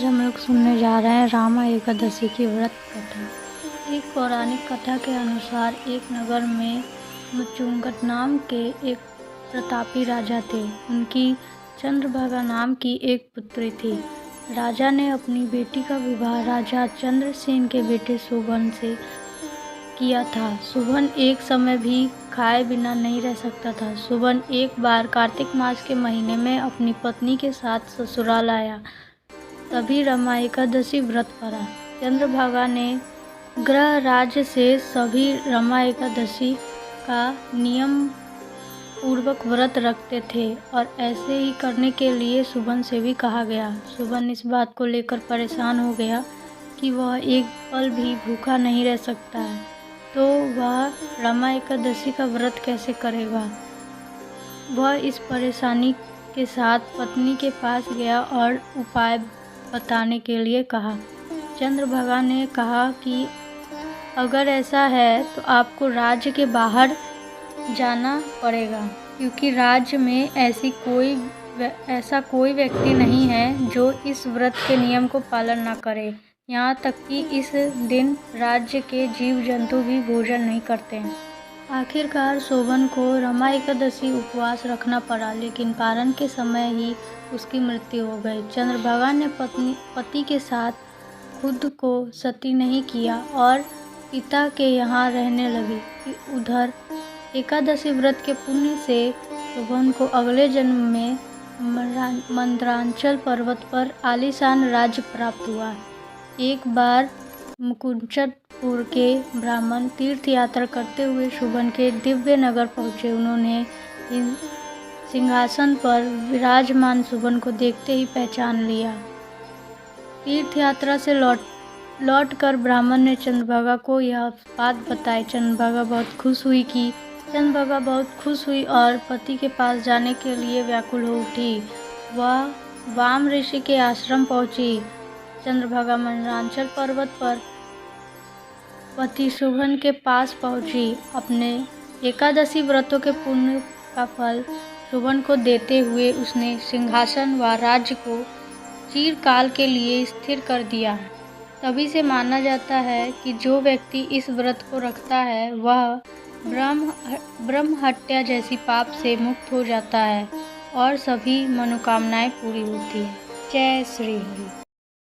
आज हम लोग सुनने जा रहे हैं रामा एकादशी की व्रत कथा। एक पौराणिक कथा के अनुसार एक नगर में मुचुंगट नाम के एक प्रतापी राजा थे। उनकी चंद्रभागा नाम की एक पुत्री थी। राजा ने अपनी बेटी का विवाह राजा चंद्रसेन के बेटे सुबन से किया था। सुबन एक समय भी खाए बिना नहीं रह सकता था। सुबन एक बार कार्तिक मास के महीने में अपनी पत्नी के साथ ससुराल आया, तभी रमा एकादशी व्रत पड़ा। चंद्रभागा ने गृह राज्य से सभी रमा एकादशी का नियम पूर्वक व्रत रखते थे और ऐसे ही करने के लिए सुबन से भी कहा गया। सुबन इस बात को लेकर परेशान हो गया कि वह एक पल भी भूखा नहीं रह सकता है, तो वह रमा एकादशी का व्रत कैसे करेगा। वह इस परेशानी के साथ पत्नी के पास गया और उपाय बताने के लिए कहा। चंद्रभागा ने कहा कि अगर ऐसा है तो आपको राज्य के बाहर जाना पड़ेगा, क्योंकि राज्य में ऐसा कोई व्यक्ति नहीं है जो इस व्रत के नियम को पालन न करे। यहाँ तक कि इस दिन राज्य के जीव जंतु भी भोजन नहीं करते हैं। आखिरकार सोबन को रमा एकादशी उपवास रखना पड़ा, लेकिन पारण के समय ही उसकी मृत्यु हो गई। चंद्रभागा ने पति के साथ खुद को सती नहीं किया और पिता के यहाँ रहने लगी। उधर एकादशी व्रत के पुण्य से सोबन को अगले जन्म में मंदरांचल पर्वत पर आलीशान राज्य प्राप्त हुआ। एक बार मुकुंदपुर के ब्राह्मण तीर्थ यात्रा करते हुए सुबन के दिव्य नगर पहुँचे। उन्होंने सिंहासन पर विराजमान सुबन को देखते ही पहचान लिया। तीर्थ यात्रा से लौट कर ब्राह्मण ने चंद्रभागा को यह बात बताई। चंद्रभागा बहुत खुश हुई और पति के पास जाने के लिए व्याकुल हो उठी। वह वाम ऋषि के आश्रम पहुंची। चंद्रभागा मंदरांचल पर्वत पर पति सुबन के पास पहुंची। अपने एकादशी व्रतों के पुण्य का फल सुबन को देते हुए उसने सिंहासन व राज्य को चिरकाल के लिए स्थिर कर दिया। तभी से माना जाता है कि जो व्यक्ति इस व्रत को रखता है वह ब्रह्म हत्या जैसी पाप से मुक्त हो जाता है और सभी मनोकामनाएं पूरी होती हैं। जय श्री हरि।